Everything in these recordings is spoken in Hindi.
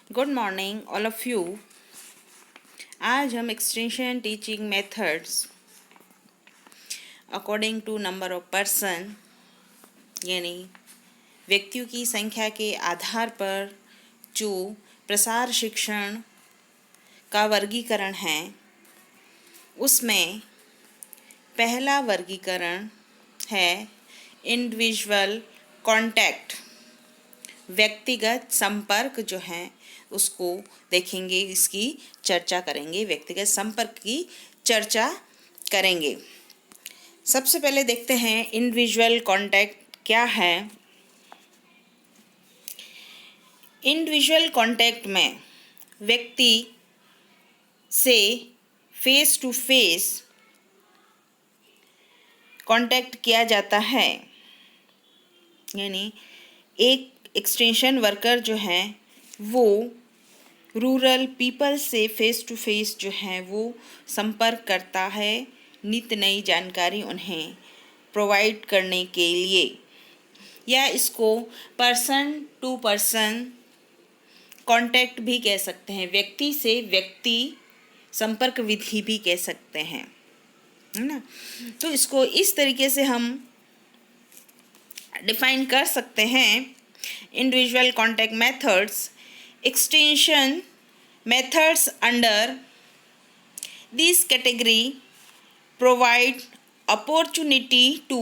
Good morning all of you. आज हम extension teaching methods according to number of person यानी व्यक्तियों की संख्या के आधार पर जो प्रसार शिक्षण का वर्गीकरण है, उसमें पहला वर्गीकरण है इंडिविजुअल कांटेक्ट। व्यक्तिगत संपर्क जो है उसको देखेंगे, इसकी चर्चा करेंगे, व्यक्तिगत संपर्क की चर्चा करेंगे। सबसे पहले देखते हैं इंडिविजुअल कांटेक्ट क्या है। इंडिविजुअल कांटेक्ट में व्यक्ति से फेस टू फेस कांटेक्ट किया जाता है, यानी एक एक्सटेंशन वर्कर जो है वो रूरल पीपल से फेस टू फेस जो है वो संपर्क करता है, नित नई जानकारी उन्हें प्रोवाइड करने के लिए, या इसको पर्सन टू पर्सन कांटेक्ट भी कह सकते हैं, व्यक्ति से व्यक्ति संपर्क विधि भी कह सकते हैं, है ना। तो इसको इस तरीके से हम डिफाइन कर सकते हैं। Individual contact methods, extension methods under this category provide opportunity to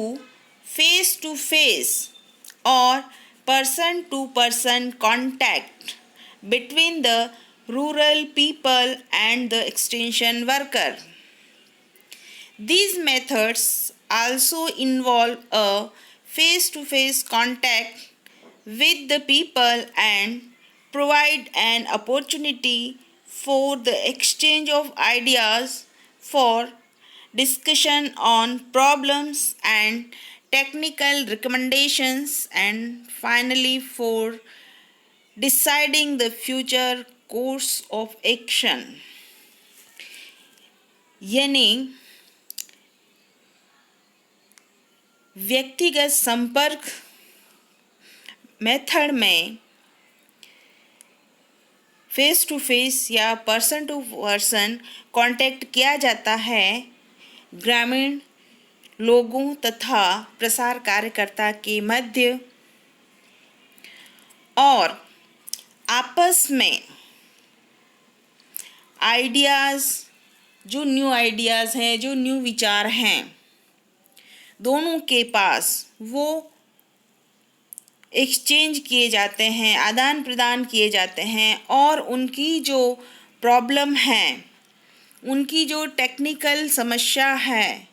face-to-face or person-to-person contact between the rural people and the extension worker. These methods also involve a face-to-face contact with the people and provide an opportunity for the exchange of ideas, for discussion on problems and technical recommendations, and finally for deciding the future course of action. यानी व्यक्तिगत संपर्क मेथड में फेस टू फेस या पर्सन टू पर्सन कांटेक्ट किया जाता है ग्रामीण लोगों तथा प्रसार कार्यकर्ता के मध्य, और आपस में आइडियाज़, जो न्यू आइडियाज़ हैं, जो न्यू विचार हैं, दोनों के पास वो एक्सचेंज किए जाते हैं, आदान प्रदान किए जाते हैं, और उनकी जो प्रॉब्लम है, उनकी जो टेक्निकल समस्या है,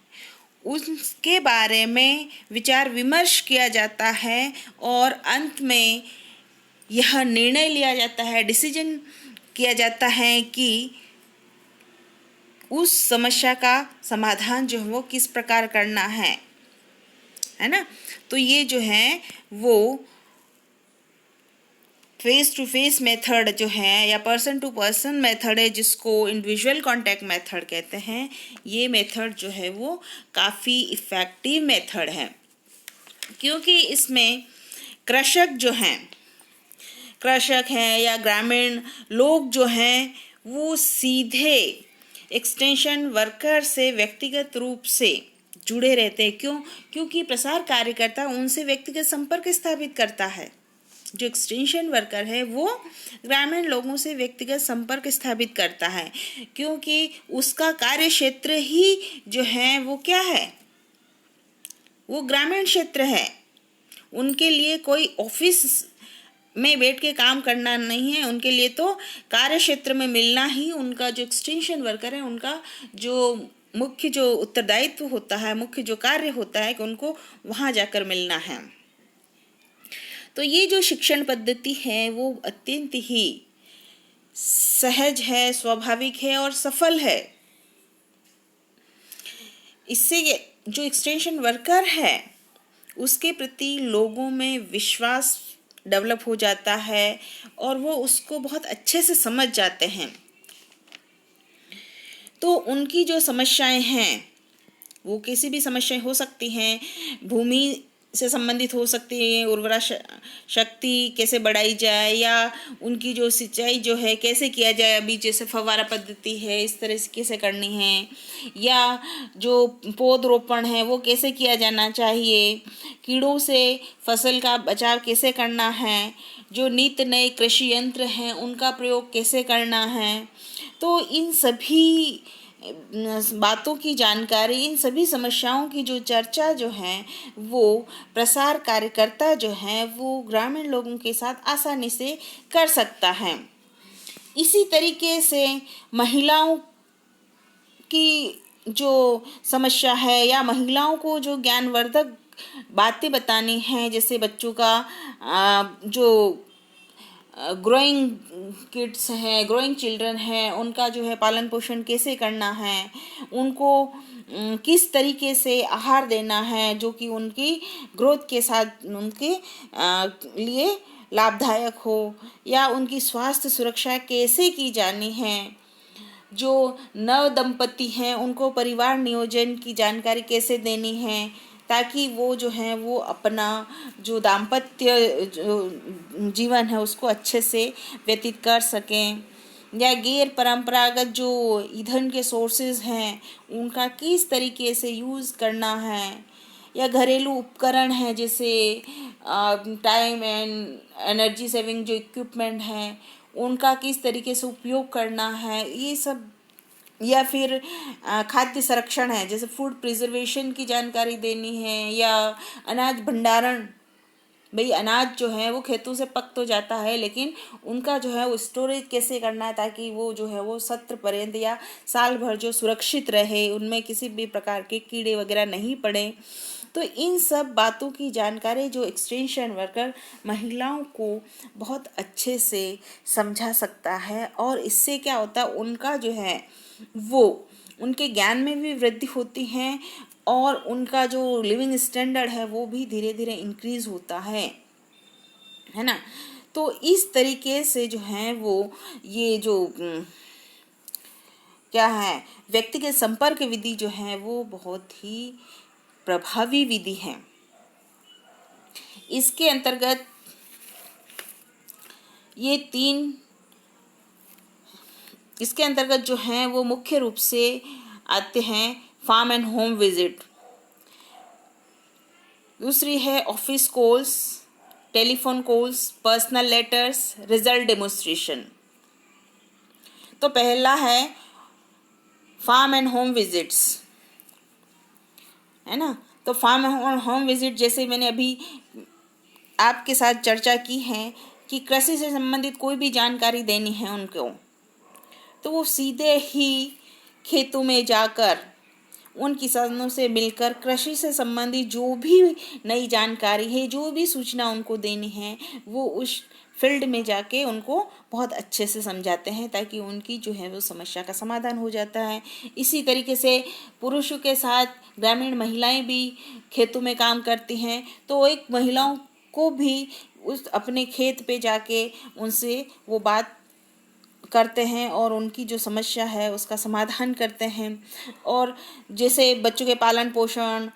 उसके बारे में विचार विमर्श किया जाता है, और अंत में यह निर्णय लिया जाता है, डिसीजन किया जाता है कि उस समस्या का समाधान जो है वो किस प्रकार करना है ना। तो ये जो है वो फेस टू फेस मेथड जो है या पर्सन टू पर्सन मेथड है, जिसको इंडिविजुअल कांटेक्ट मेथड कहते हैं। ये मेथड जो है वो काफ़ी इफ़ेक्टिव मेथड है, क्योंकि इसमें कृषक हैं या ग्रामीण लोग जो हैं वो सीधे एक्सटेंशन वर्कर से व्यक्तिगत रूप से जुड़े रहते हैं। क्योंकि प्रसार कार्यकर्ता उनसे व्यक्तिगत संपर्क स्थापित करता है। जो एक्सटेंशन वर्कर है वो ग्रामीण लोगों से व्यक्तिगत संपर्क स्थापित करता है, क्योंकि उसका कार्य क्षेत्र ही जो है वो क्या है, वो ग्रामीण क्षेत्र है। उनके लिए कोई ऑफिस में बैठ के काम करना नहीं है, उनके लिए तो कार्य क्षेत्र में मिलना ही उनका जो एक्सटेंशन वर्कर है उनका जो मुख्य जो उत्तरदायित्व होता है, मुख्य जो कार्य होता है कि उनको वहाँ जाकर मिलना है। तो ये जो शिक्षण पद्धति है वो अत्यंत ही सहज है, स्वाभाविक है और सफल है। इससे जो एक्सटेंशन वर्कर है उसके प्रति लोगों में विश्वास डेवलप हो जाता है और वो उसको बहुत अच्छे से समझ जाते हैं। तो उनकी जो समस्याएं हैं वो किसी भी समस्याएं हो सकती हैं, भूमि से संबंधित हो सकती है। उर्वरा शक्ति कैसे बढ़ाई जाए, या उनकी जो सिंचाई जो है कैसे किया जाए, अभी जैसे फव्वारा पद्धति है इस तरह से कैसे करनी है, या जो पौधरोपण है वो कैसे किया जाना चाहिए, कीड़ों से फसल का बचाव कैसे करना है, जो नित्य नए कृषि यंत्र हैं उनका प्रयोग कैसे करना है। तो इन सभी बातों की जानकारी, इन सभी समस्याओं की जो चर्चा जो है वो प्रसार कार्यकर्ता जो है वो ग्रामीण लोगों के साथ आसानी से कर सकता है। इसी तरीके से महिलाओं की जो समस्या है, या महिलाओं को जो ज्ञानवर्धक बातें बतानी हैं, जैसे बच्चों का जो ग्रोइंग किड्स हैं, ग्रोइंग चिल्ड्रन हैं, उनका जो है पालन पोषण कैसे करना है, उनको किस तरीके से आहार देना है जो कि उनकी ग्रोथ के साथ उनके लिए लाभदायक हो, या उनकी स्वास्थ्य सुरक्षा कैसे की जानी है। जो नव दंपति हैं उनको परिवार नियोजन की जानकारी कैसे देनी है, ताकि वो जो है वो अपना जो दाम्पत्य जो जीवन है उसको अच्छे से व्यतीत कर सकें। या गैर परंपरागत जो ईंधन के सोर्सेज हैं उनका किस तरीके से यूज़ करना है, या घरेलू उपकरण है जैसे टाइम एंड एनर्जी सेविंग जो इक्विपमेंट हैं उनका किस तरीके से उपयोग करना है, ये सब। या फिर खाद्य संरक्षण है जैसे फूड प्रिजर्वेशन की जानकारी देनी है, या अनाज भंडारण, भाई अनाज जो है वो खेतों से पक तो जाता है लेकिन उनका जो है वो स्टोरेज कैसे करना है ताकि वो जो है वो सत्र पर्यंत या साल भर जो सुरक्षित रहे, उनमें किसी भी प्रकार के कीड़े वगैरह नहीं पड़े। तो इन सब बातों की जानकारी जो एक्सटेंशन वर्कर महिलाओं को बहुत अच्छे से समझा सकता है, और इससे क्या होता है उनका जो है वो उनके ज्ञान में भी वृद्धि होती है, और उनका जो लिविंग स्टैंडर्ड है वो भी धीरे धीरे इंक्रीज होता है ना। तो इस तरीके से जो है वो ये जो क्या है व्यक्तिगत संपर्क विधि जो है वो बहुत ही प्रभावी विधि है। इसके अंतर्गत ये तीन इसके अंतर्गत जो हैं वो मुख्य रूप से आते हैं फार्म एंड होम विजिट, दूसरी है office calls, telephone calls, personal letters, result demonstration. तो पहला है फार्म एंड होम विजिट्स, है ना। तो फार्म एंड होम विजिट जैसे मैंने अभी आपके साथ चर्चा की है कि कृषि से संबंधित कोई भी जानकारी देनी है उनको, तो वो सीधे ही खेतों में जाकर उन किसानों से मिलकर कृषि से संबंधित जो भी नई जानकारी है, जो भी सूचना उनको देनी है, वो उस फील्ड में जाके उनको बहुत अच्छे से समझाते हैं ताकि उनकी जो है वो समस्या का समाधान हो जाता है। इसी तरीके से पुरुषों के साथ ग्रामीण महिलाएं भी खेतों में काम करती हैं, तो एक महिलाओं को भी उस अपने खेत पे जाके उनसे वो बात करते हैं और उनकी जो समस्या है उसका समाधान करते हैं। और जैसे बच्चों के पालन पोषण,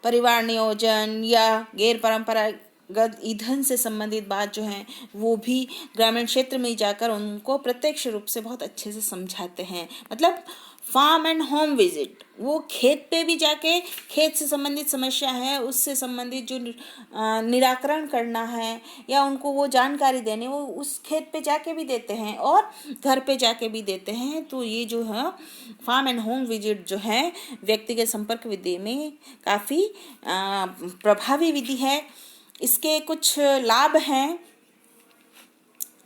परिवार नियोजन या गैर परंपरागत ईंधन से संबंधित बात जो है वो भी ग्रामीण क्षेत्र में जाकर उनको प्रत्यक्ष रूप से बहुत अच्छे से समझाते हैं। मतलब फार्म एंड होम विजिट, वो खेत पे भी जाके खेत से संबंधित समस्या है उससे संबंधित जो निराकरण करना है या उनको वो जानकारी देनी, वो उस खेत पे जाके भी देते हैं और घर पे जाके भी देते हैं। तो ये जो है फार्म एंड होम विजिट जो है व्यक्तिगत संपर्क विधि में काफ़ी प्रभावी विधि है। इसके कुछ लाभ हैं।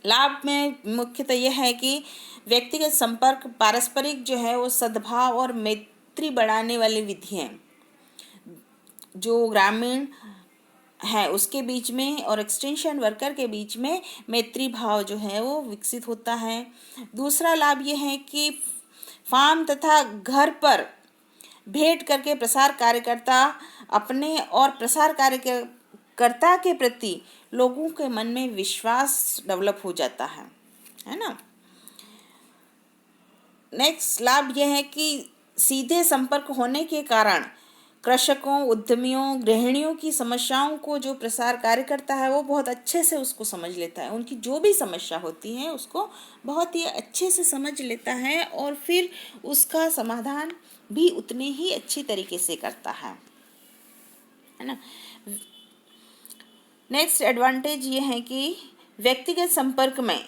लाभ में मुख्यतः यह है कि व्यक्तिगत संपर्क पारस्परिक जो है वो सद्भाव और मैत्री बढ़ाने वाली विधि है। जो ग्रामीण है उसके बीच में और एक्सटेंशन वर्कर के बीच में मैत्री भाव जो है वो विकसित होता है। दूसरा लाभ ये है कि फार्म तथा घर पर भेंट करके प्रसार कार्यकर्ता अपने और प्रसार कार्यकर्ता के प्रति लोगों के मन में विश्वास डेवलप हो जाता है ना। नेक्स्ट लाभ यह है कि सीधे संपर्क होने के कारण कृषकों, उद्यमियों, गृहिणियों की समस्याओं को जो प्रसार कार्यकर्ता है वो बहुत अच्छे से उसको समझ लेता है। उनकी जो भी समस्या होती है उसको बहुत ही अच्छे से समझ लेता है और फिर उसका समाधान भी उतने ही अच्छी तरीके से करता है ना। नेक्स्ट एडवांटेज ये है कि व्यक्तिगत संपर्क में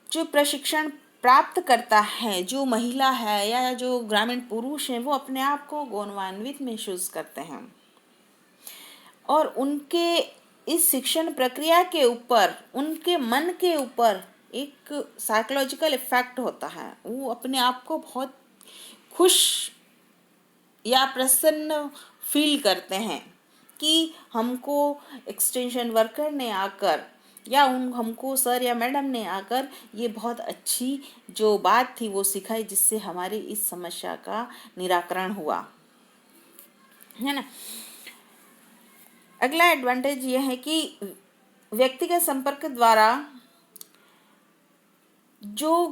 जो प्रशिक्षण प्राप्त करता है, जो महिला है या जो ग्रामीण पुरुष है, वो अपने आप को गौरवान्वित महसूस करते हैं और उनके इस शिक्षण प्रक्रिया के ऊपर, उनके मन के ऊपर एक साइकोलॉजिकल इफेक्ट होता है। वो अपने आप को बहुत खुश या प्रसन्न फील करते हैं कि हमको एक्सटेंशन वर्कर ने आकर या हमको सर या मैडम ने आकर ये बहुत अच्छी जो बात थी वो सिखाई, जिससे हमारी इस समस्या का निराकरण हुआ, है ना। अगला एडवांटेज ये है कि व्यक्तिगत संपर्क द्वारा जो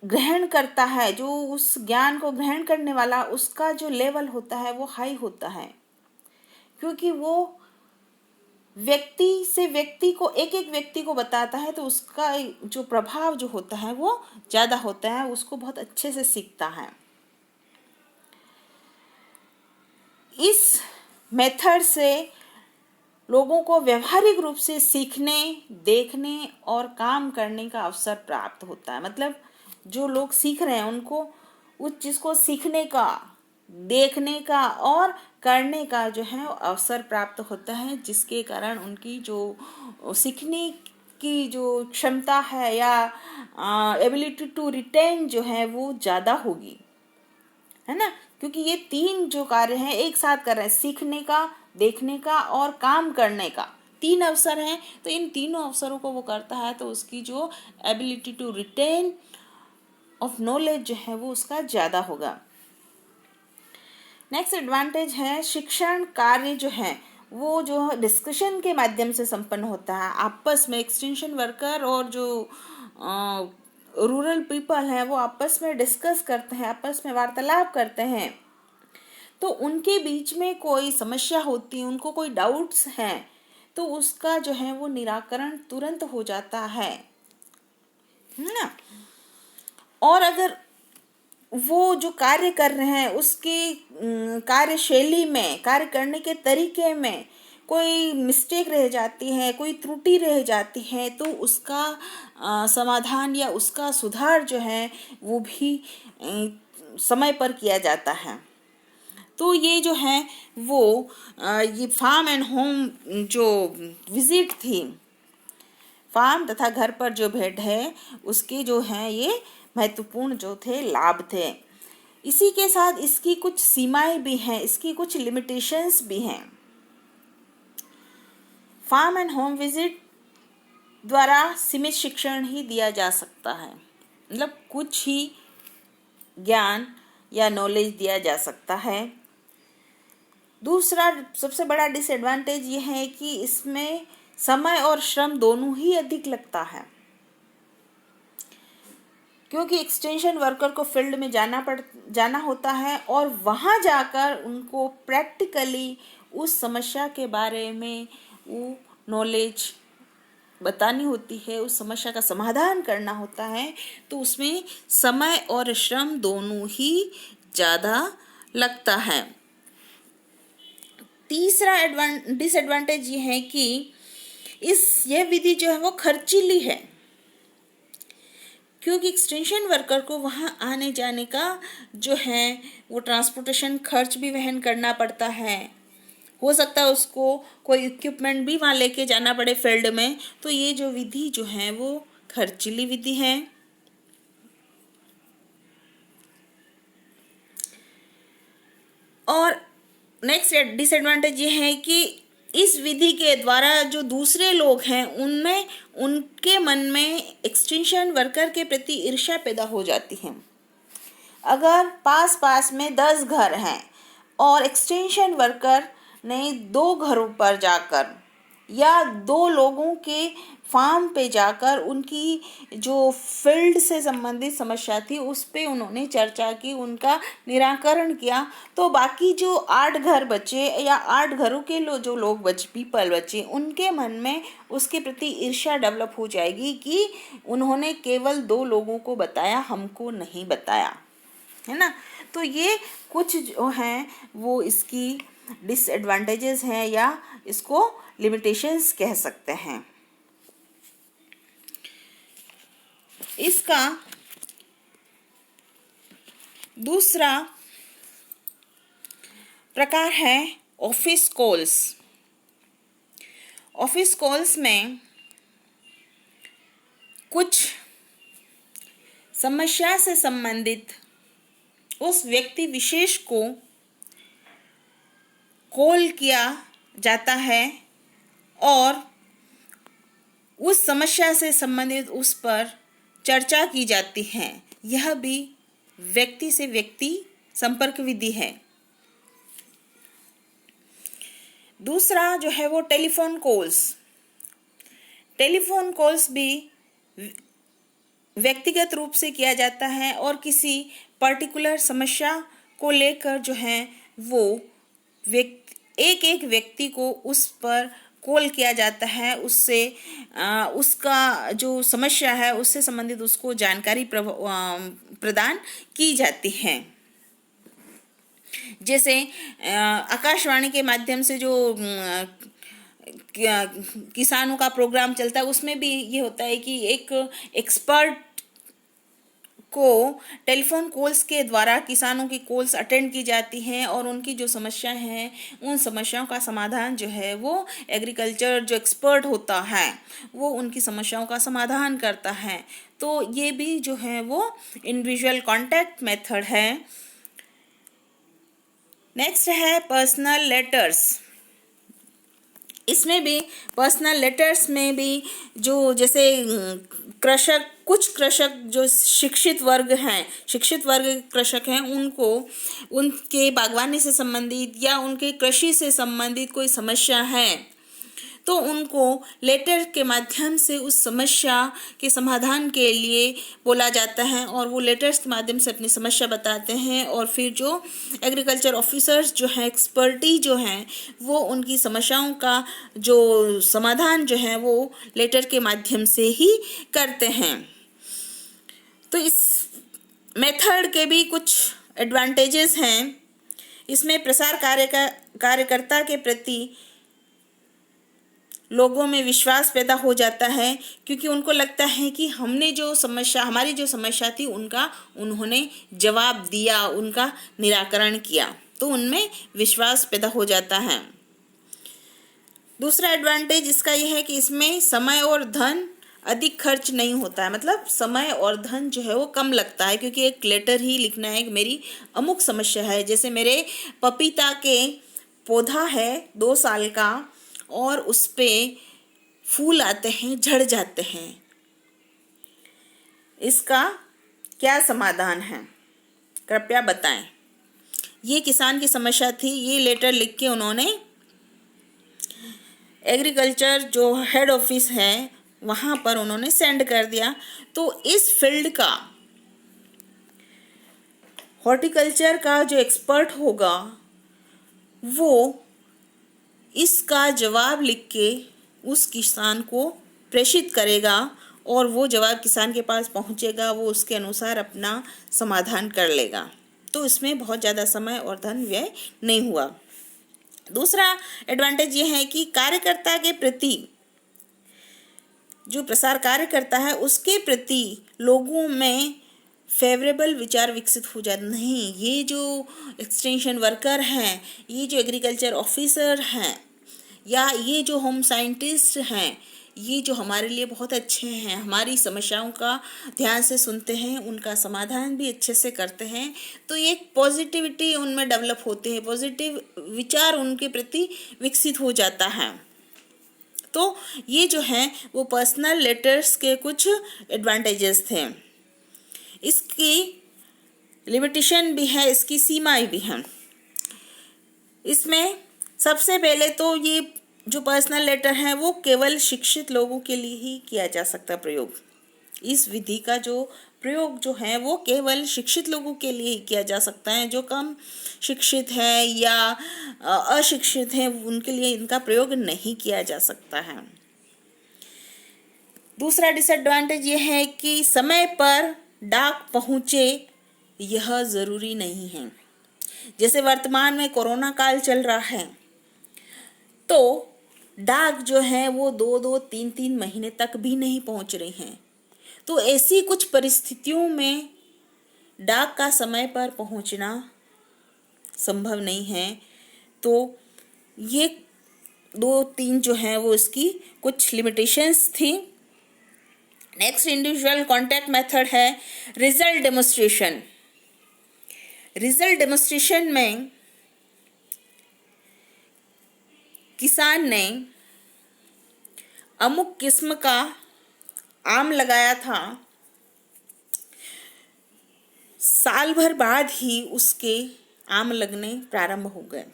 ग्रहण करता है, जो उस ज्ञान को ग्रहण करने वाला, उसका जो लेवल होता है वो हाई होता है, क्योंकि वो व्यक्ति से व्यक्ति को, एक एक व्यक्ति को बताता है, तो उसका जो प्रभाव जो होता है वो ज़्यादा होता है, उसको बहुत अच्छे से सीखता है। इस मेथड से लोगों को व्यवहारिक रूप से सीखने, देखने और काम करने का अवसर प्राप्त होता है। मतलब जो लोग सीख रहे हैं उनको उस चीज़ को सीखने का, देखने का और करने का जो है अवसर प्राप्त होता है, जिसके कारण उनकी जो सीखने की जो क्षमता है या एबिलिटी टू रिटेन जो है वो ज़्यादा होगी, है ना। क्योंकि ये तीन जो कार्य हैं एक साथ कर रहे हैं, सीखने का, देखने का और काम करने का, तीन अवसर हैं। तो इन तीनों अवसरों को वो करता है तो उसकी जो ability to retain of knowledge जो है वो उसका ज़्यादा होगा। नेक्स्ट एडवांटेज है शिक्षण कार्य जो है वो जो डिस्कशन के माध्यम से संपन्न होता है। आपस में एक्सटेंशन वर्कर और जो रूरल पीपल हैं वो आपस में डिस्कस करते हैं, आपस में वार्तालाप करते हैं, तो उनके बीच में कोई समस्या होती है, उनको कोई डाउट्स हैं, तो उसका जो है वो निराकरण तुरंत हो जाता है ना। और अगर वो जो कार्य कर रहे हैं उसकी कार्यशैली में, कार्य करने के तरीके में कोई मिस्टेक रह जाती है, कोई त्रुटि रह जाती है, तो उसका समाधान या उसका सुधार जो है वो भी समय पर किया जाता है। तो ये जो है वो ये फार्म एंड होम जो विजिट थी, फार्म तथा घर पर जो भेंट है उसके जो हैं ये महत्वपूर्ण जो थे लाभ थे। इसी के साथ इसकी कुछ सीमाएं भी हैं, इसकी कुछ लिमिटेशंस भी हैं। फार्म एंड होम विजिट द्वारा सीमित शिक्षण ही दिया जा सकता है, मतलब कुछ ही ज्ञान या नॉलेज दिया जा सकता है। दूसरा सबसे बड़ा डिसएडवांटेज ये है कि इसमें समय और श्रम दोनों ही अधिक लगता है, क्योंकि एक्सटेंशन वर्कर को फील्ड में जाना होता है और वहाँ जाकर उनको प्रैक्टिकली उस समस्या के बारे में वो नॉलेज बतानी होती है, उस समस्या का समाधान करना होता है, तो उसमें समय और श्रम दोनों ही ज़्यादा लगता है। तीसरा डिसएडवांटेज ये है कि यह विधि जो है वो खर्चीली है, क्योंकि एक्सटेंशन वर्कर को वहाँ आने जाने का जो है वो ट्रांसपोर्टेशन खर्च भी वहन करना पड़ता है। हो सकता है उसको कोई इक्विपमेंट भी वहाँ लेके जाना पड़े फील्ड में, तो ये जो विधि जो है वो खर्चीली विधि है। और नेक्स्ट डिसएडवांटेज ये है कि इस विधि के द्वारा जो दूसरे लोग हैं उनमें, उनके मन में एक्सटेंशन वर्कर के प्रति ईर्ष्या पैदा हो जाती है। अगर पास में 10 घर हैं और एक्सटेंशन वर्कर ने 2 घरों पर जाकर या दो लोगों के फार्म पे जाकर उनकी जो फील्ड से संबंधित समस्या थी उस पे उन्होंने चर्चा की, उनका निराकरण किया, तो बाकी जो 8 घर बचे या 8 घरों के जो लोग पीपल बचे, उनके मन में उसके प्रति ईर्ष्या डेवलप हो जाएगी कि उन्होंने केवल 2 लोगों को बताया, हमको नहीं बताया, है ना। तो ये कुछ जो हैं वो इसकी डिसएडवांटेजेस हैं या इसको लिमिटेशंस कह सकते हैं। इसका दूसरा प्रकार है ऑफिस कॉल्स। ऑफिस कॉल्स में कुछ समस्या से संबंधित उस व्यक्ति विशेष को कॉल किया जाता है और उस समस्या से संबंधित उस पर चर्चा की जाती है। यह भी व्यक्ति से व्यक्ति संपर्क विधि है। दूसरा जो है वो टेलीफोन कॉल्स। टेलीफोन कॉल्स भी व्यक्तिगत रूप से किया जाता है और किसी पर्टिकुलर समस्या को लेकर जो है वो एक एक व्यक्ति को उस पर कॉल किया जाता है, उससे उसका जो समस्या है उससे संबंधित उसको जानकारी प्रदान की जाती है। जैसे आकाशवाणी के माध्यम से जो किसानों का प्रोग्राम चलता है उसमें भी ये होता है कि एक एक्सपर्ट को टेलीफोन कॉल्स के द्वारा किसानों की कॉल्स अटेंड की जाती हैं और उनकी जो समस्याएं हैं उन समस्याओं का समाधान जो है वो एग्रीकल्चर जो एक्सपर्ट होता है वो उनकी समस्याओं का समाधान करता है। तो ये भी जो है वो इंडिविजुअल कॉन्टैक्ट मेथड है। नेक्स्ट है पर्सनल लेटर्स। इसमें भी पर्सनल लेटर्स में भी जो जैसे कुछ कृषक जो शिक्षित वर्ग कृषक हैं उनको उनके बागवानी से संबंधित या उनके कृषि से संबंधित कोई समस्या है तो उनको लेटर के माध्यम से उस समस्या के समाधान के लिए बोला जाता है और वो लेटर्स के माध्यम से अपनी समस्या बताते हैं और फिर जो एग्रीकल्चर ऑफिसर्स जो हैं एक्सपर्टी जो हैं वो उनकी समस्याओं का जो समाधान जो है वो लेटर के माध्यम से ही करते हैं। तो इस मेथड के भी कुछ एडवांटेजेस हैं। इसमें प्रसार कार्यकर्ता के प्रति लोगों में विश्वास पैदा हो जाता है क्योंकि उनको लगता है कि हमारी जो समस्या थी उनका उन्होंने जवाब दिया, उनका निराकरण किया, तो उनमें विश्वास पैदा हो जाता है। दूसरा एडवांटेज इसका यह है कि इसमें समय और धन अधिक खर्च नहीं होता है, मतलब समय और धन जो है वो कम लगता है क्योंकि एक लेटर ही लिखना है कि मेरी अमुक समस्या है। जैसे मेरे पपीता के पौधा है 2 साल का और उस पे फूल आते हैं, झड़ जाते हैं, इसका क्या समाधान है कृपया बताएं। ये किसान की समस्या थी। ये लेटर लिख के उन्होंने एग्रीकल्चर जो हेड ऑफिस है वहाँ पर उन्होंने सेंड कर दिया। तो इस फील्ड का हॉर्टिकल्चर का जो एक्सपर्ट होगा वो इसका जवाब लिख के उस किसान को प्रेषित करेगा और वो जवाब किसान के पास पहुंचेगा, वो उसके अनुसार अपना समाधान कर लेगा। तो इसमें बहुत ज़्यादा समय और धन व्यय नहीं हुआ। दूसरा एडवांटेज ये है कि कार्यकर्ता के प्रति जो प्रसार कार्य करता है उसके प्रति लोगों में फेवरेबल विचार विकसित हो जाते नहीं। ये जो एक्सटेंशन वर्कर हैं, ये जो एग्रीकल्चर ऑफिसर हैं या ये जो होम साइंटिस्ट हैं, ये जो हमारे लिए बहुत अच्छे हैं, हमारी समस्याओं का ध्यान से सुनते हैं, उनका समाधान भी अच्छे से करते हैं, तो एक पॉजिटिविटी उनमें डेवलप होते हैं, पॉजिटिव विचार उनके प्रति विकसित हो जाता है। तो ये जो है वो पर्सनल लेटर्स के कुछ एडवांटेजेस थे। इसकी लिमिटेशन भी है, इसकी सीमाएं भी हैं। इसमें सबसे पहले तो ये जो पर्सनल लेटर है वो केवल शिक्षित लोगों के लिए ही किया जा सकता है प्रयोग। इस विधि का जो प्रयोग जो है वो केवल शिक्षित लोगों के लिए ही किया जा सकता है। जो कम शिक्षित है या अशिक्षित है उनके लिए इनका प्रयोग नहीं किया जा सकता है। दूसरा डिसएडवांटेज ये है कि समय पर डाक पहुँचे यह ज़रूरी नहीं है। जैसे वर्तमान में कोरोना काल चल रहा है तो डाक जो है वो 2-2, 3-3 महीने तक भी नहीं पहुंच रही हैं। तो ऐसी कुछ परिस्थितियों में डाक का समय पर पहुंचना संभव नहीं है। तो ये 2-3 जो है वो इसकी कुछ लिमिटेशंस थी। नेक्स्ट इंडिविजुअल कॉन्टैक्ट मेथड है रिजल्ट डेमोन्स्ट्रेशन। रिजल्ट डेमोन्स्ट्रेशन में किसान ने अमुक किस्म का आम लगाया था, साल भर बाद ही उसके आम लगने प्रारंभ हो गए,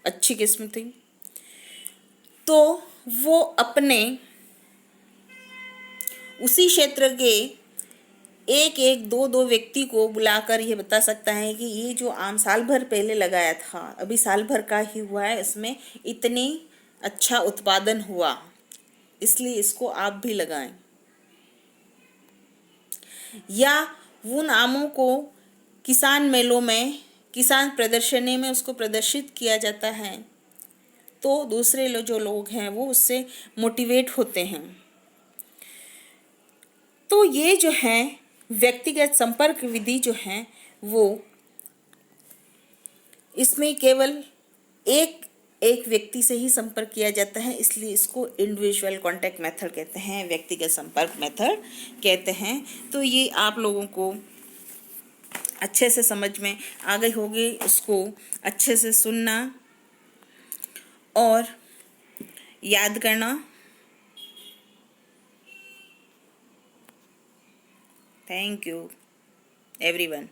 अच्छी किस्म थी। तो वो अपने उसी क्षेत्र के 1-1, 2-2 व्यक्ति को बुलाकर ये बता सकता है कि ये जो आम साल भर पहले लगाया था अभी साल भर का ही हुआ है, इसमें इतनी अच्छा उत्पादन हुआ, इसलिए इसको आप भी लगाएं। या उन आमों को किसान मेलों में, किसान प्रदर्शनी में उसको प्रदर्शित किया जाता है तो दूसरे जो लोग हैं वो उससे मोटिवेट होते हैं। तो ये जो है व्यक्तिगत संपर्क विधि जो है वो इसमें केवल एक व्यक्ति से ही संपर्क किया जाता है, इसलिए इसको इंडिविजुअल कांटेक्ट मेथड कहते हैं, व्यक्तिगत संपर्क मेथड कहते हैं। तो ये आप लोगों को अच्छे से समझ में आ गई होगी, उसको अच्छे से सुनना और याद करना। Thank you everyone.